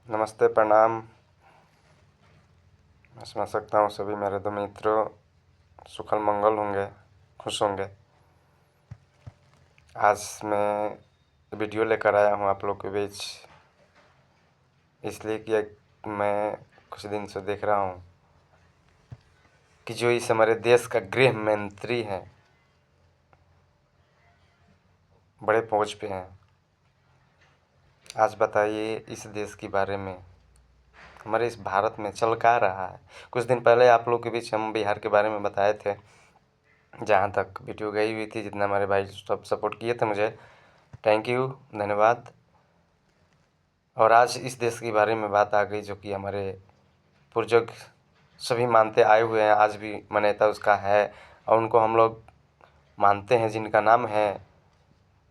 नमस्ते, प्रणाम। मैं समझ सकता हूँ सभी मेरे दो मित्रों सुखल मंगल होंगे, खुश होंगे। आज मैं वीडियो लेकर आया हूँ आप लोग के बीच, इसलिए कि मैं कुछ दिन से देख रहा हूँ कि जो इस हमारे देश का गृह मंत्री हैं, बड़े पहुँच पे हैं। आज बताइए इस देश के बारे में, हमारे इस भारत में चल क्या रहा है। कुछ दिन पहले आप लोग के बीच हम बिहार के बारे में बताए थे, जहाँ तक वीडियो गई हुई थी। जितना हमारे भाई सब सपोर्ट किए थे मुझे, थैंक यू, धन्यवाद। और आज इस देश के बारे में बात आ गई, जो कि हमारे पूर्वज सभी मानते आए हुए हैं, आज भी मान्यता उसका है और उनको हम लोग मानते हैं, जिनका नाम है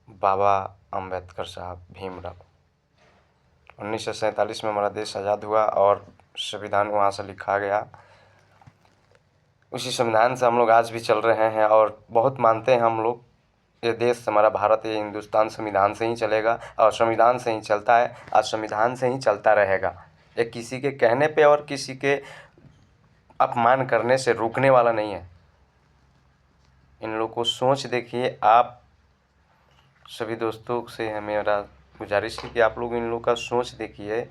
बाबा अम्बेडकर साहब भीमराव। 1947 में हमारा देश आज़ाद हुआ और संविधान वहाँ से लिखा गया। उसी संविधान से हम लोग आज भी चल रहे हैं और बहुत मानते हैं हम लोग, ये देश हमारा भारत, ये हिंदुस्तान संविधान से ही चलेगा और संविधान से ही चलता है और संविधान से ही चलता रहेगा। ये किसी के कहने पे और किसी के अपमान करने से रुकने वाला नहीं है। इन लोगों को सोच देखिए। आप सभी दोस्तों से है मेरा गुजारिश है कि आप लोग इन लोग का सोच देखिए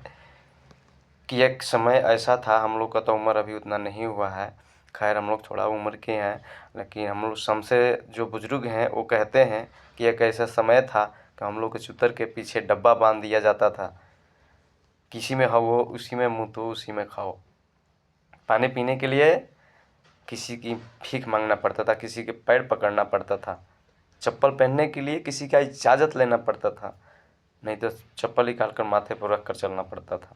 कि एक समय ऐसा था, हम लोग का तो उम्र अभी उतना नहीं हुआ है, खैर हम लोग थोड़ा उम्र के हैं, लेकिन हम लोग हमसे जो बुज़ुर्ग हैं वो कहते हैं कि एक ऐसा समय था कि हम लोग के चूतर के पीछे डब्बा बांध दिया जाता था, किसी में हो उसी में मुँह तो उसी में खाओ। पानी पीने के लिए किसी की भीख मांगना पड़ता था, किसी के पैर पकड़ना पड़ता था, चप्पल पहनने के लिए किसी का इजाज़त लेना पड़ता था, नहीं तो चप्पल निकाल कर माथे पर रख कर चलना पड़ता था।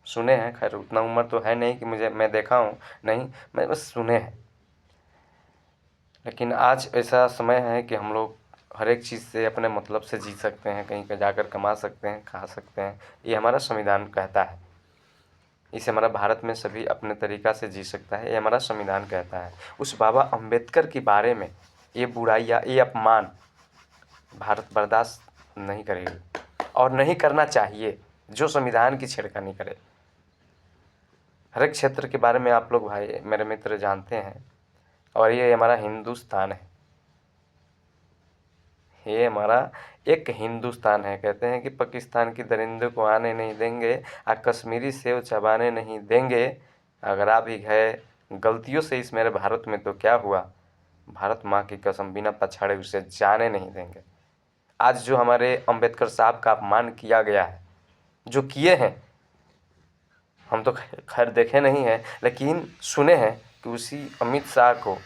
सुने हैं, खैर उतना उम्र तो है नहीं कि मैं देखा हूँ, नहीं, मैं बस सुने हैं। लेकिन आज ऐसा समय है कि हम लोग हर एक चीज़ से अपने मतलब से जी सकते हैं, कहीं पर जाकर कमा सकते हैं, खा सकते हैं, ये हमारा संविधान कहता है। इसे हमारा भारत में सभी अपने तरीक़ा से जी सकता है, ये हमारा संविधान कहता है। उस बाबा अम्बेडकर के बारे में ये बुराई या ये अपमान भारत बर्दाश्त नहीं करेगी और नहीं करना चाहिए, जो संविधान की छेड़खानी करे। हर एक क्षेत्र के बारे में आप लोग भाई मेरे मित्र जानते हैं, और ये हमारा हिंदुस्तान है, ये हमारा एक हिंदुस्तान है। कहते हैं कि पाकिस्तान की दरिंदों को आने नहीं देंगे, कश्मीरी सेव चबाने नहीं देंगे। अगर आ भी गए गलतियों से इस मेरे भारत में तो क्या हुआ, भारत माँ की कसम बिना पछाड़े उसे जाने नहीं देंगे। आज जो हमारे अम्बेडकर साहब का अपमान किया गया है, जो किए हैं, हम तो खैर देखे नहीं हैं, लेकिन सुने हैं कि उसी अमित शाह को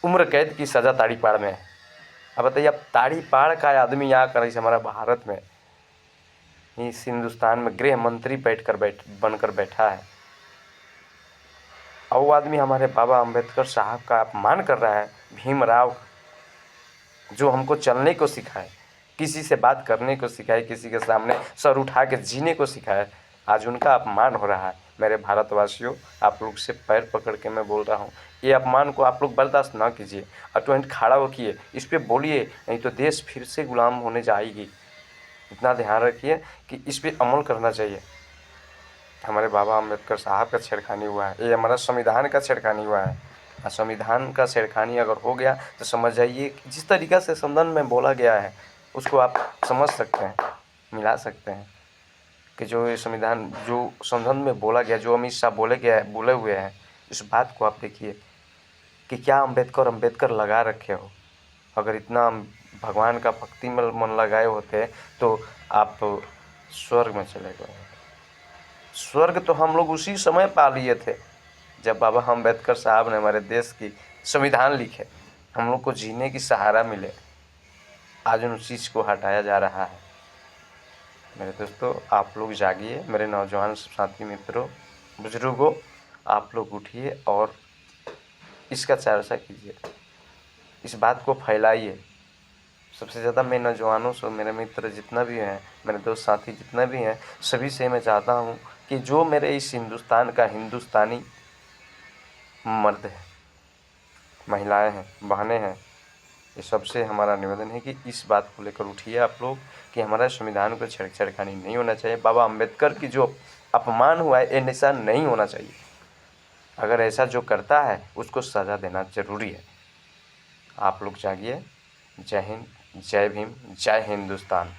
उम्र कैद की सज़ा ताड़ीपाड़ में है। अब बताइए, अब ताड़ीपाड़ का आदमी आकर इस हमारा भारत में, इस हिंदुस्तान में गृह मंत्री बनकर बैठा है, और वो आदमी हमारे बाबा अम्बेडकर साहब का अपमान कर रहा है। भीमराव जो हमको चलने को सिखाए, किसी से बात करने को सिखाए, किसी के सामने सर उठा के जीने को सिखाए, आज उनका अपमान हो रहा है। मेरे भारतवासियों, आप लोग से पैर पकड़ के मैं बोल रहा हूँ, ये अपमान को आप लोग बर्दाश्त ना कीजिए, अटूट खड़ा होकर इस पर बोलिए, नहीं तो देश फिर से गुलाम होने जाएगी। इतना ध्यान रखिए कि इस पर अमल करना चाहिए। हमारे बाबा अम्बेडकर साहब का छेड़खानी हुआ है, ये हमारा संविधान का छेड़खानी हुआ है। संविधान का छेड़खानी अगर हो गया तो समझ जाइए कि जिस तरीक़ा से संविधान में बोला गया है उसको आप समझ सकते हैं, मिला सकते हैं कि जो ये संविधान, जो संविधान में बोला गया, जो अमित शाह बोले हुए हैं, इस बात को आप देखिए कि क्या अम्बेडकर लगा रखे हो। अगर इतना भगवान का भक्ति में मन लगाए होते तो आप स्वर्ग में चले गए। स्वर्ग तो हम लोग उसी समय पा लिए थे जब बाबा अम्बेडकर साहब ने हमारे देश की संविधान लिखे, हम लोग को जीने की सहारा मिले। आज उन चीज़ को हटाया जा रहा है। मेरे दोस्तों, आप लोग जागिए, मेरे नौजवान साथी मित्रों, बुजुर्गों, आप लोग उठिए और इसका चर्चा कीजिए, इस बात को फैलाइए। सबसे ज़्यादा मैं नौजवानों से, मेरे मित्र जितना भी हैं, मेरे दोस्त साथी जितना भी हैं, सभी से मैं चाहता हूँ कि जो मेरे इस हिंदुस्तान का हिंदुस्तानी मर्द हैं, महिलाएं हैं, बहनें हैं, ये सबसे हमारा निवेदन है कि इस बात को लेकर उठिए आप लोग कि हमारे संविधान को छेड़खानी नहीं होना चाहिए। बाबा अम्बेडकर की जो अपमान हुआ है ये ऐसा नहीं होना चाहिए। अगर ऐसा जो करता है उसको सज़ा देना ज़रूरी है। आप लोग जागिए। जय हिंद, जय भीम, जय हिंदुस्तान।